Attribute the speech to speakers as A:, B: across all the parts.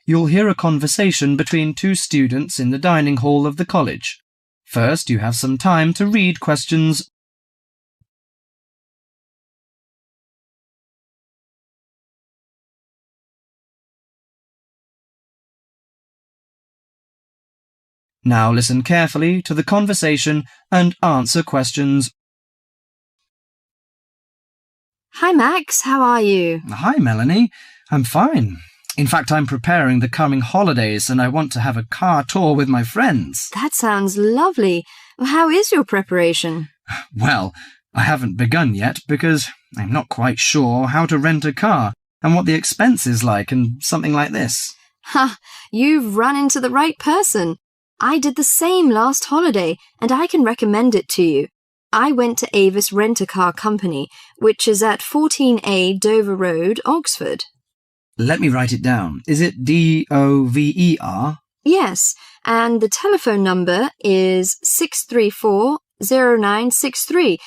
A: you'll hear a conversation between two students in the dining hall of the college. First, you have some time to read questions. Now listen carefully to the conversation and answer questions.
B: Hi Max, how are you?
A: Hi Melanie, I'm fine. In fact, I'm preparing the coming holidays and I want to have a car tour with my friends.
B: That sounds lovely. How is your preparation?
A: Well, I haven't begun yet because I'm not quite sure how to rent a car and what the expense is like and something like this.
B: Ha! You've run into the right person. I did the same last holiday and I can recommend it to you. I went to Avis Rent-A-Car Company, which is at 14A Dover Road, Oxford.
A: Let me write it down. Is it DOVER?
B: Yes, and the telephone number is 634-0963.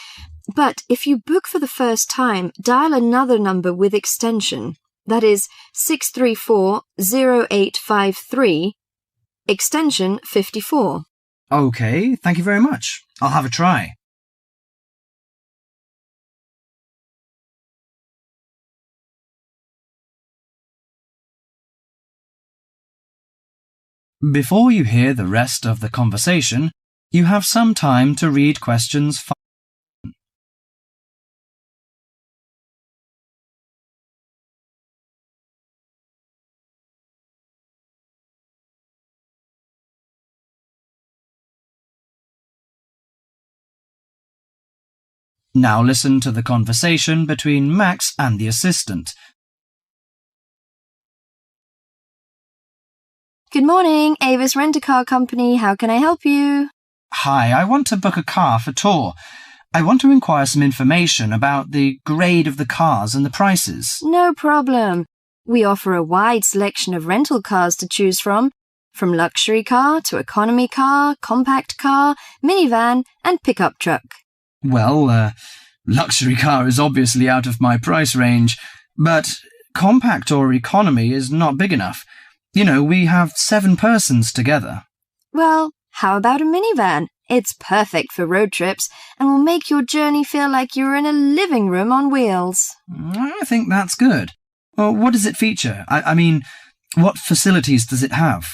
B: But if you book for the first time, dial another number with extension. That is 634-0853, extension 54.
A: Okay, thank you very much. I'll have a try. Before you hear the rest of the conversation, you have some time to read questions 5. Now listen to the conversation between Max and the assistant.
B: Good morning, Avis Rent-A-Car Company. How can I help you?
A: Hi, I want to book a car for tour. I want to inquire some information about the grade of the cars and the prices.
B: No problem. We offer a wide selection of rental cars to choose from luxury car to economy car, compact car, minivan, and pickup truck.
A: Well, luxury car is obviously out of my price range, but compact or economy is not big enough. You know, we have 7 persons together.
B: Well, how about a minivan? It's perfect for road trips and will make your journey feel like you're in a living room on wheels.
A: I think that's good. Well, what does it feature? I mean, what facilities does it have?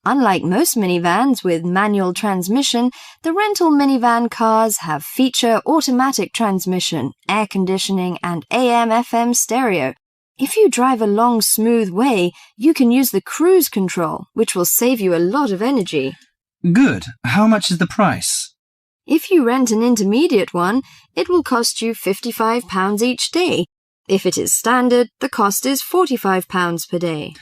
B: Unlike most minivans with manual transmission, the rental minivan cars have feature automatic transmission, air conditioning, and AM/FM stereo. If you drive a long, smooth way, you can use the cruise control, which will save you a lot of energy.
A: Good. How much is the price?
B: If you rent an intermediate one, it will cost you £55 each day. If it is standard, the cost is £45 per day.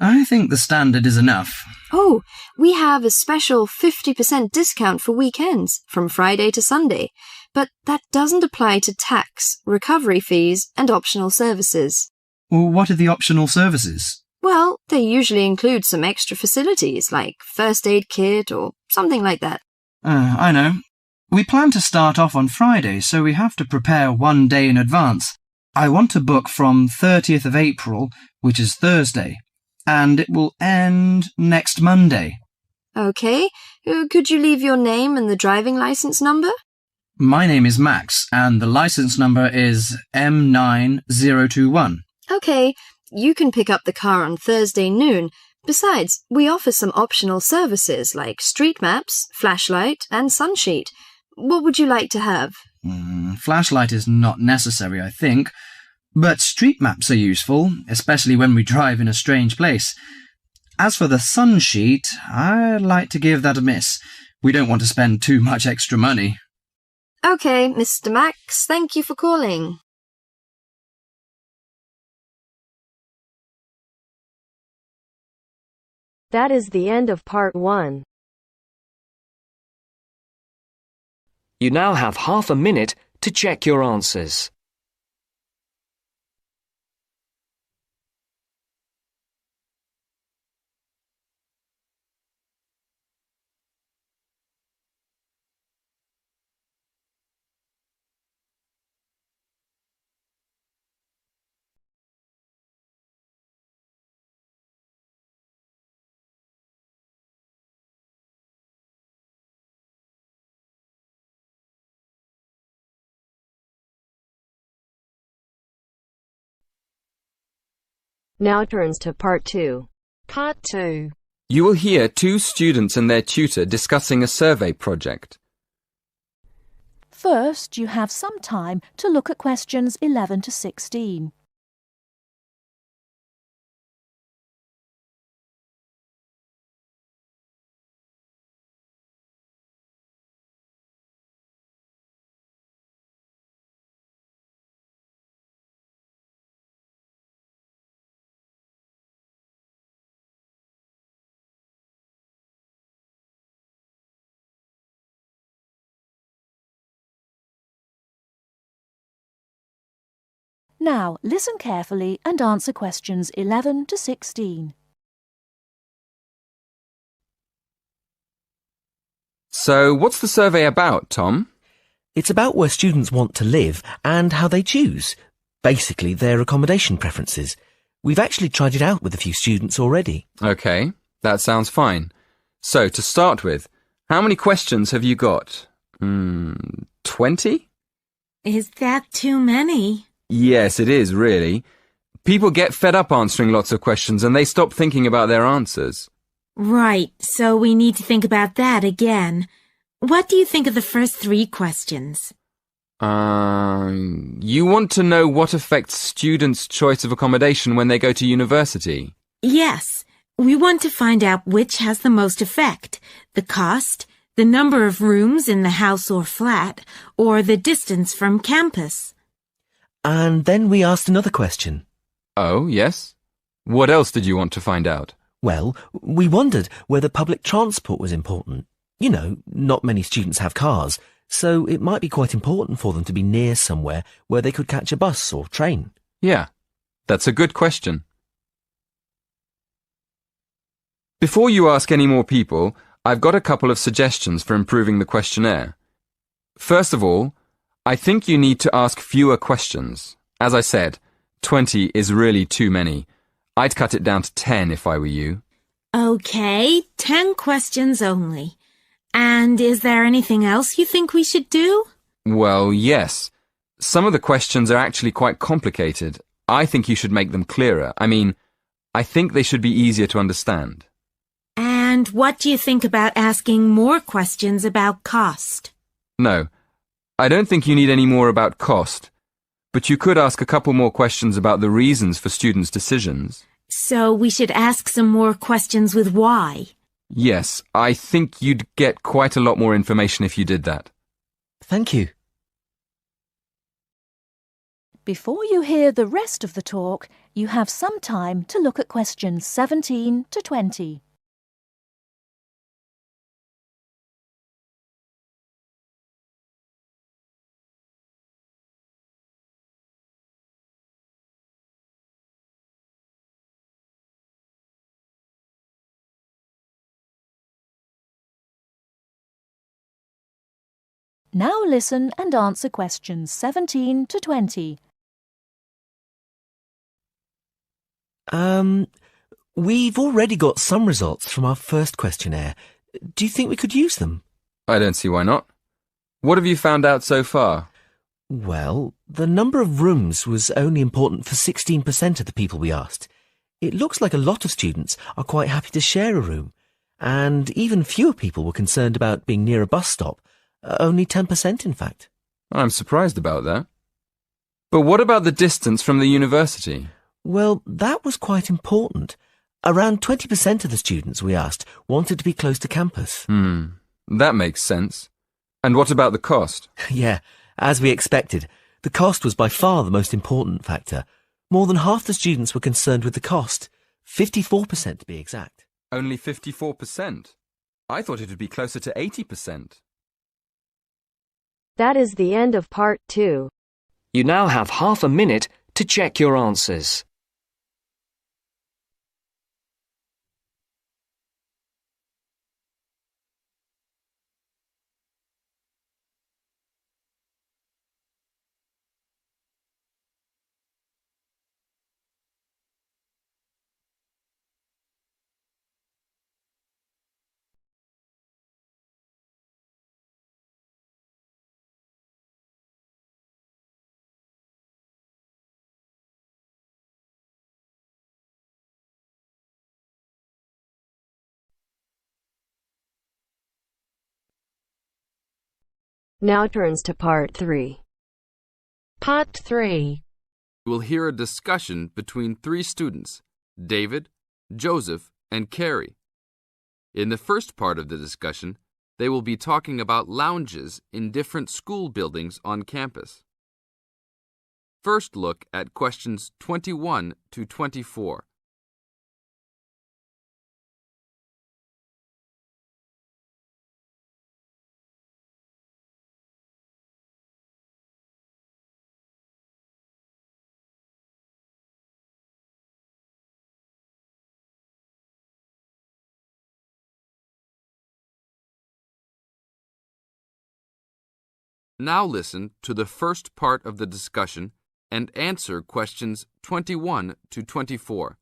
A: I think the standard is enough.
B: Oh, we have a special 50% discount for weekends, from Friday to Sunday. But that doesn't apply to tax, recovery fees, and optional services.
A: Well, what are the optional services?
B: Well, they usually include some extra facilities, like first aid kit or something like that.
A: I know. We plan to start off on Friday, so we have to prepare 1 day in advance. I want to book from 30th of April, which is Thursday, and it will end next Monday.
B: Okay. Could you leave your name and the driving license number?
A: My name is Max, and the license number is M9021.
B: Okay. You can pick up the car on Thursday noon. Besides, we offer some optional services like street maps, flashlight, and sunsheet. What would you like to have?
A: Flashlight is not necessary, I think. But street maps are useful, especially when we drive in a strange place. As for the sunsheet, I'd like to give that a miss. We don't want to spend too much extra money.
B: Okay, Mr. Max, thank you for calling.
C: That is the end of part 1.
D: You now have half a minute to check your answers.
C: Now turns to part 2.
E: Part 2.
F: You will hear two students and their tutor discussing a survey project.
G: First, you have some time to look at questions 11 to 16. Now, listen carefully and answer questions 11 to 16.
F: So, what's the survey about, Tom?
H: It's about where students want to live and how they choose. Basically, their accommodation preferences. We've actually tried it out with a few students already.
F: Okay, that sounds fine. So, to start with, how many questions have you got? 20?
E: Is that too many?
F: Yes, it is, really. People get fed up answering lots of questions and they stop thinking about their answers.
E: Right, so we need to think about that again. What do you think of the first 3 questions?
F: You want to know what affects students' choice of accommodation when they go to university?
E: Yes, we want to find out which has the most effect. The cost, the number of rooms in the house or flat, or the distance from campus.
H: And then we asked another question.
F: Oh, yes? What else did you want to find out?
H: Well, we wondered whether public transport was important. You know, not many students have cars, so it might be quite important for them to be near somewhere where they could catch a bus or train.
F: Yeah, that's a good question. Before you ask any more people, I've got a couple of suggestions for improving the questionnaire. First of all, I think you need to ask fewer questions. As I said, 20 is really too many. I'd cut it down to 10 if I were you.
E: Okay, 10 questions only. And is there anything else you think we should do?
F: Well, yes. Some of the questions are actually quite complicated. I think you should make them clearer. I think they should be easier to understand.
E: And what do you think about asking more questions about cost?
F: No, I don't think you need any more about cost. But you could ask a couple more questions about the reasons for students' decisions.
E: So we should ask some more questions with why.
F: Yes, I think you'd get quite a lot more information if you did that.
H: Thank you.
G: Before you hear the rest of the talk, you have some time to look at questions 17 to 20. Now listen and answer questions 17 to 20.
H: We've already got some results from our first questionnaire. Do you think we could use them?
F: I don't see why not. What have you found out so far?
H: Well, the number of rooms was only important for 16% of the people we asked. It looks like a lot of students are quite happy to share a room, and even fewer people were concerned about being near a bus stop. Only 10%, in fact.
F: I'm surprised about that. But what about the distance from the university?
H: Well, that was quite important. Around 20% of the students we asked wanted to be close to campus.
F: That makes sense. And what about the cost?
H: Yeah, as we expected. The cost was by far the most important factor. More than half the students were concerned with the cost. 54% to be exact.
F: Only 54%? I thought it would be closer to 80%.
C: That is the end of part 2.
D: You now have half a minute to check your answers.
C: Now turns to Part 3.
I: Part 3.
F: You will hear a discussion between three students, David, Joseph, and Carrie. In the first part of the discussion, they will be talking about lounges in different school buildings on campus. First, look at questions 21 to 24. Now listen to the first part of the discussion and answer questions 21 to 24.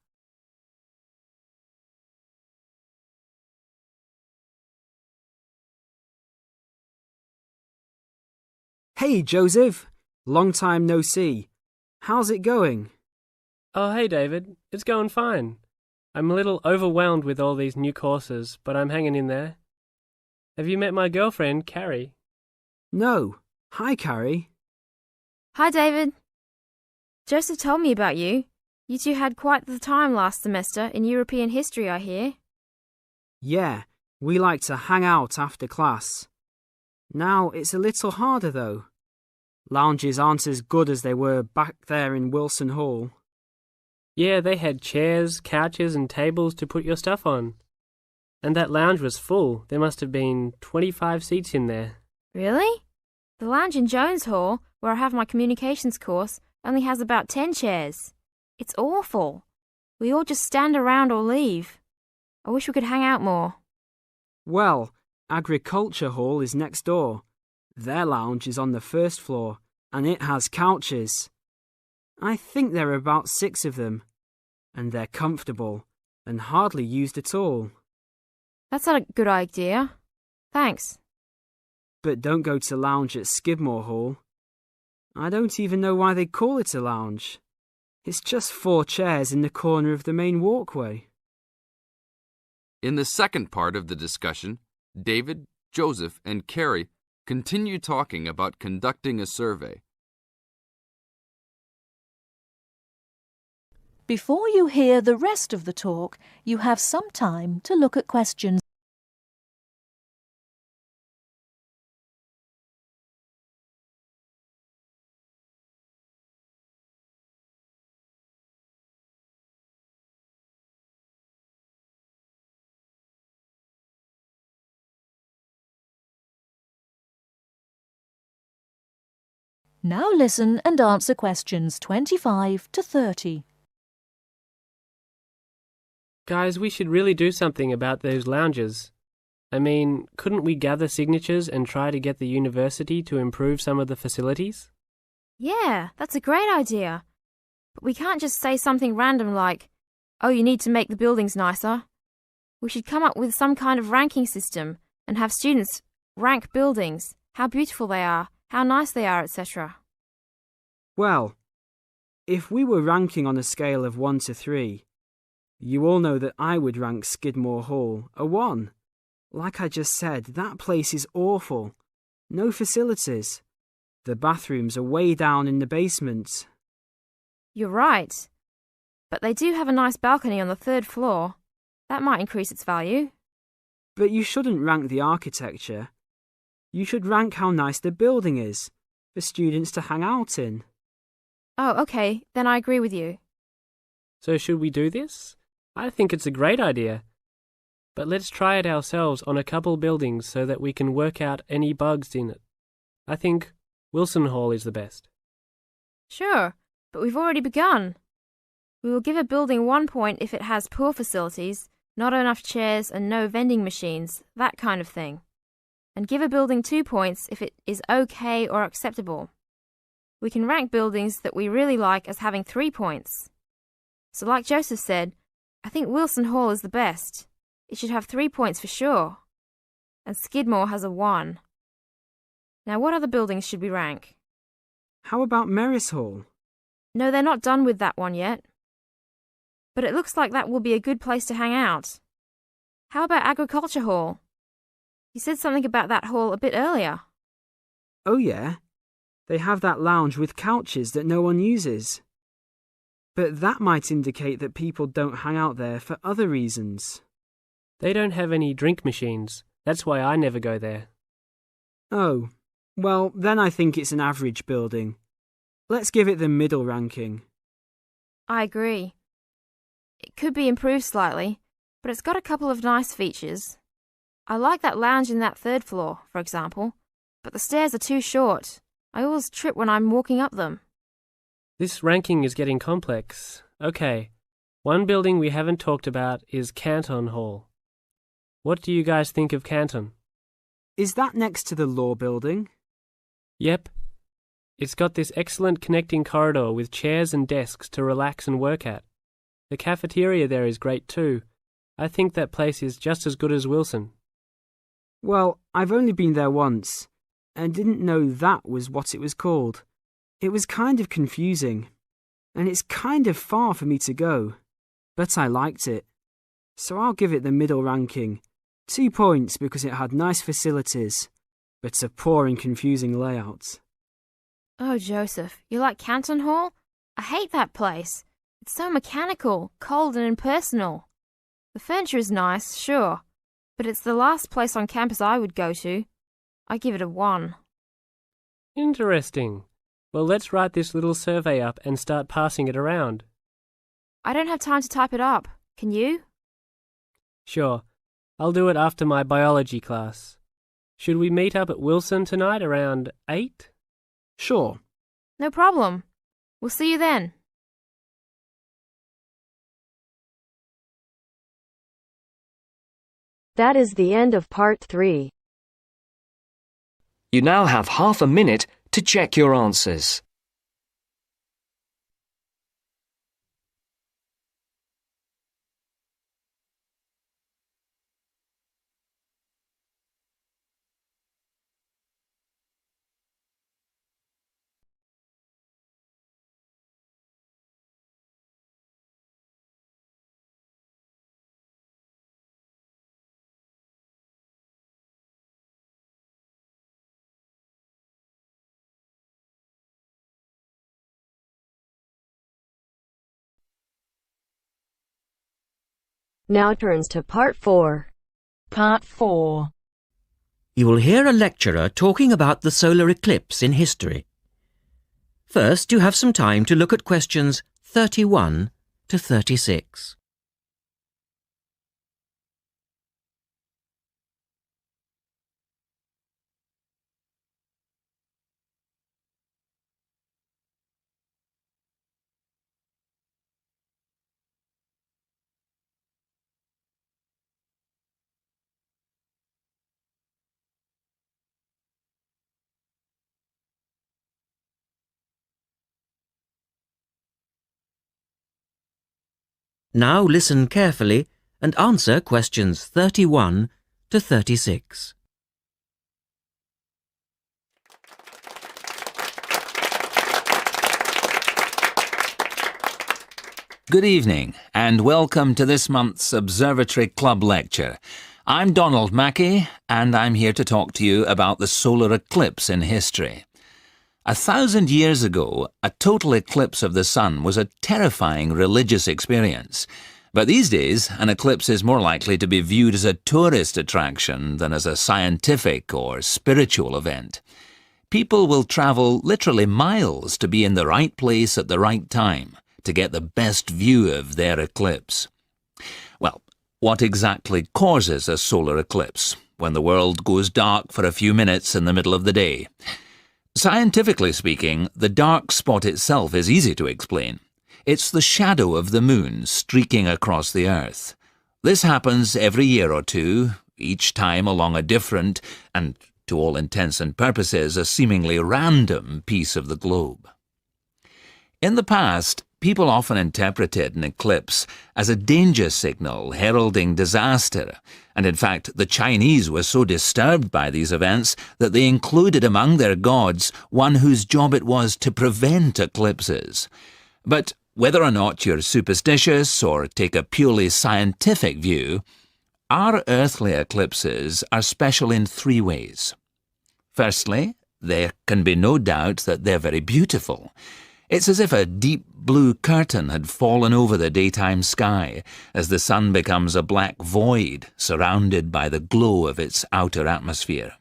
J: Hey, Joseph. Long time no see. How's it going?
K: Oh, hey, David. It's going fine. I'm a little overwhelmed with all these new courses, but I'm hanging in there. Have you met my girlfriend, Carrie?
J: No. Hi, Carrie.
L: Hi, David. Joseph told me about you. You two had quite the time last semester in European history, I hear.
J: Yeah, we like to hang out after class. Now it's a little harder, though. Lounges aren't as good as they were back there in Wilson Hall.
K: Yeah, they had chairs, couches, and tables to put your stuff on. And that lounge was full. There must have been 25 seats in there.
L: Really? The lounge in Jones Hall, where I have my communications course, only has about 10 chairs. It's awful. We all just stand around or leave. I wish we could hang out more.
J: Well, Agriculture Hall is next door. Their lounge is on the first floor, and it has couches. I think there are about 6 of them, and they're comfortable and hardly used at all.
L: That's not a good idea. Thanks.
J: But don't go to lounge at Skidmore Hall. I don't even know why they call it a lounge. It's just 4 chairs in the corner of the main walkway.
F: In the second part of the discussion, David, Joseph, and Carrie continue talking about conducting a survey.
G: Before you hear the rest of the talk, you have some time to look at questions. Now listen and answer questions 25 to 30.
K: Guys, we should really do something about those lounges. I mean, couldn't we gather signatures and try to get the university to improve some of the facilities?
L: Yeah, that's a great idea. But we can't just say something random like, oh, you need to make the buildings nicer. We should come up with some kind of ranking system and have students rank buildings, how beautiful they are, how nice they are, etc.
J: Well, if we were ranking on a scale of 1 to 3, you all know that I would rank Skidmore Hall a 1. Like I just said, that place is awful. No facilities. The bathrooms are way down in the basement.
L: You're right. But they do have a nice balcony on the 3rd floor. That might increase its value.
J: But you shouldn't rank the architecture. You should rank how nice the building is for students to hang out in.
L: Oh, okay. Then I agree with you.
K: So should we do this? I think it's a great idea. But let's try it ourselves on a couple buildings so that we can work out any bugs in it. I think Wilson Hall is the best.
L: Sure, but we've already begun. We will give a building 1 point if it has poor facilities, not enough chairs and no vending machines, that kind of thing. And give a building 2 points if it is okay or acceptable. We can rank buildings that we really like as having 3 points. So like Joseph said, I think Wilson Hall is the best. It should have 3 points for sure. And Skidmore has a 1. Now what other buildings should we rank?
J: How about Merris Hall?
L: No, they're not done with that one yet. But it looks like that will be a good place to hang out. How about Agriculture Hall? You said something about that hall a bit earlier.
J: Oh yeah, they have that lounge with couches that no one uses. But that might indicate that people don't hang out there for other reasons.
K: They don't have any drink machines. That's why I never go there.
J: Oh, well, then I think it's an average building. Let's give it the middle ranking.
L: I agree. It could be improved slightly, but it's got a couple of nice features. I like that lounge in that third floor, for example, but the stairs are too short. I always trip when I'm walking up them.
K: This ranking is getting complex. Okay, one building we haven't talked about is Canton Hall. What do you guys think of Canton?
J: Is that next to the law building?
K: Yep. It's got this excellent connecting corridor with chairs and desks to relax and work at. The cafeteria there is great too. I think that place is just as good as Wilson.
J: Well, I've only been there once, and didn't know that was what it was called. It was kind of confusing, and it's kind of far for me to go, but I liked it. So I'll give it the middle ranking. 2 points because it had nice facilities, but a poor and confusing layout.
L: Oh, Joseph, you like Canton Hall? I hate that place. It's so mechanical, cold and impersonal. The furniture is nice, sure, but it's the last place on campus I would go to. I give it a 1.
K: Interesting. Well, let's write this little survey up and start passing it around.
L: I don't have time to type it up. Can you?
K: Sure. I'll do it after my biology class. Should we meet up at Wilson tonight around 8?
J: Sure.
L: No problem. We'll see you then.
C: That is the end of part 3.
D: You now have half a minute to check your answers.
C: Now turns to part 4.
G: Part 4.
M: You will hear a lecturer talking about the solar eclipse in history. First, you have some time to look at questions 31 to 36. Now listen carefully and answer questions 31 to 36.
N: Good evening and welcome to this month's Observatory Club lecture. I'm Donald Mackey and I'm here to talk to you about the solar eclipse in history. 1,000 years ago, a total eclipse of the sun was a terrifying religious experience. But these days, an eclipse is more likely to be viewed as a tourist attraction than as a scientific or spiritual event. People will travel literally miles to be in the right place at the right time to get the best view of their eclipse. Well, what exactly causes a solar eclipse when the world goes dark for a few minutes in the middle of the day? Scientifically speaking, the dark spot itself is easy to explain. It's the shadow of the moon streaking across the Earth. This happens every year or two, each time along a different, and to all intents and purposes, a seemingly random piece of the globe. In the past, people often interpreted an eclipse as a danger signal heralding disaster, and in fact the Chinese were so disturbed by these events that they included among their gods one whose job it was to prevent eclipses. But whether or not you're superstitious or take a purely scientific view, our earthly eclipses are special in 3 ways. Firstly, There can be no doubt that they're very beautiful. It's as if a deep blue curtain had fallen over the daytime sky as the sun becomes a black void surrounded by the glow of its outer atmosphere.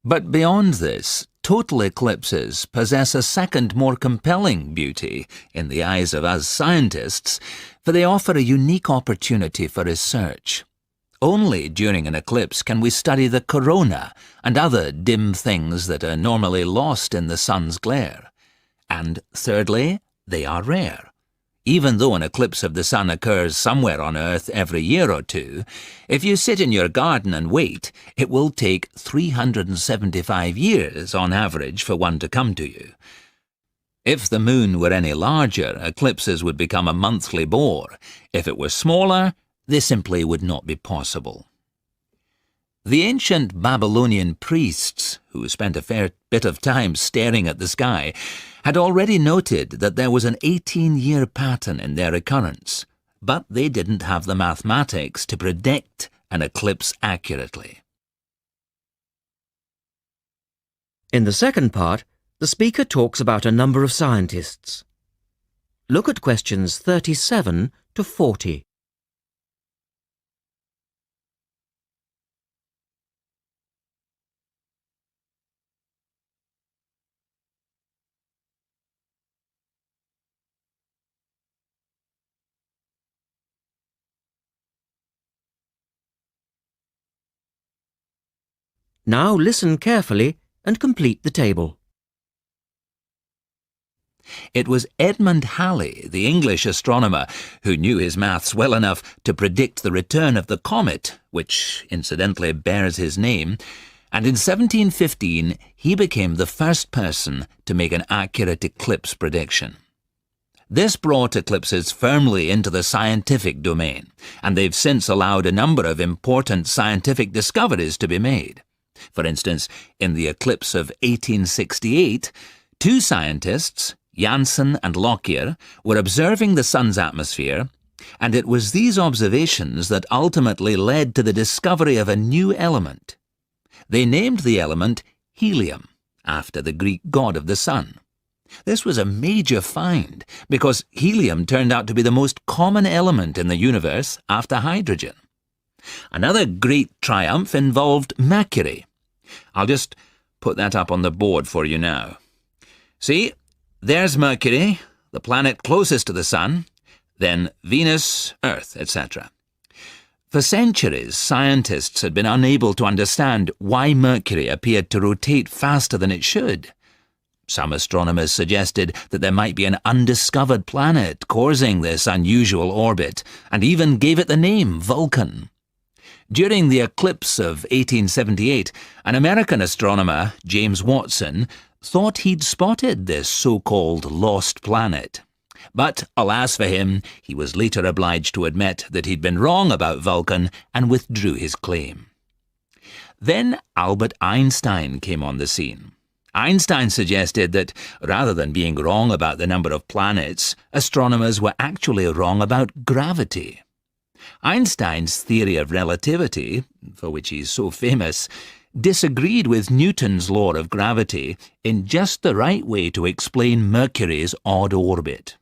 N: But beyond this, total eclipses possess a second, more compelling beauty in the eyes of us scientists, for they offer a unique opportunity for research. Only during an eclipse can we study the corona and other dim things that are normally lost in the sun's glare. And thirdly, they are rare. Even though an eclipse of the sun occurs somewhere on Earth every year or two, if you sit in your garden and wait, it will take 375 years on average for one to come to you. If the moon were any larger, eclipses would become a monthly bore. If it were smaller, they simply would not be possible. The ancient Babylonian priests, who spent a fair bit of time staring at the sky, had already noted that there was an 18-year pattern in their occurrence, but they didn't have the mathematics to predict an eclipse accurately.
M: In the second part, the speaker talks about a number of scientists. Look at questions 37 to 40. Now listen carefully and complete the table.
N: It was Edmund Halley, the English astronomer, who knew his maths well enough to predict the return of the comet, which incidentally bears his name, and in 1715 he became the first person to make an accurate eclipse prediction. This brought eclipses firmly into the scientific domain, and they've since allowed a number of important scientific discoveries to be made. For instance, in the eclipse of 1868, two scientists, Janssen and Lockyer, were observing the sun's atmosphere, and it was these observations that ultimately led to the discovery of a new element. They named the element helium, after the Greek god of the sun. This was a major find, because helium turned out to be the most common element in the universe after hydrogen. Another great triumph involved Mercury. I'll just put that up on the board for you now. See, there's Mercury, the planet closest to the sun, then Venus, Earth, etc. For centuries, scientists had been unable to understand why Mercury appeared to rotate faster than it should. Some astronomers suggested that there might be an undiscovered planet causing this unusual orbit, and even gave it the name Vulcan. During the eclipse of 1878, an American astronomer, James Watson, thought he'd spotted this so-called lost planet. But, alas for him, he was later obliged to admit that he'd been wrong about Vulcan and withdrew his claim. Then Albert Einstein came on the scene. Einstein suggested that, rather than being wrong about the number of planets, astronomers were actually wrong about gravity. Einstein's theory of relativity, for which he's so famous, disagreed with Newton's law of gravity in just the right way to explain Mercury's odd orbit.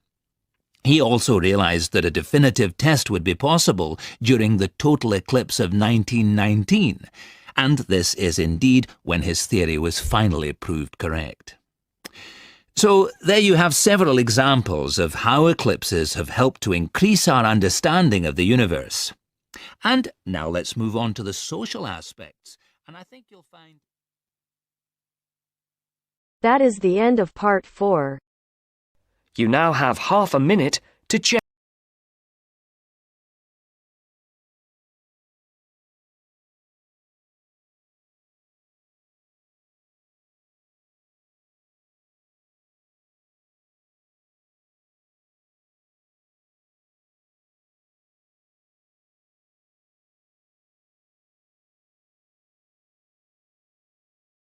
N: He also realized that a definitive test would be possible during the total eclipse of 1919, and this is indeed when his theory was finally proved correct. So there you have several examples of how eclipses have helped to increase our understanding of the universe. And now let's move on to the social aspects, and I think you'll find...
C: That is the end of part 4.
D: You now have half a minute to check.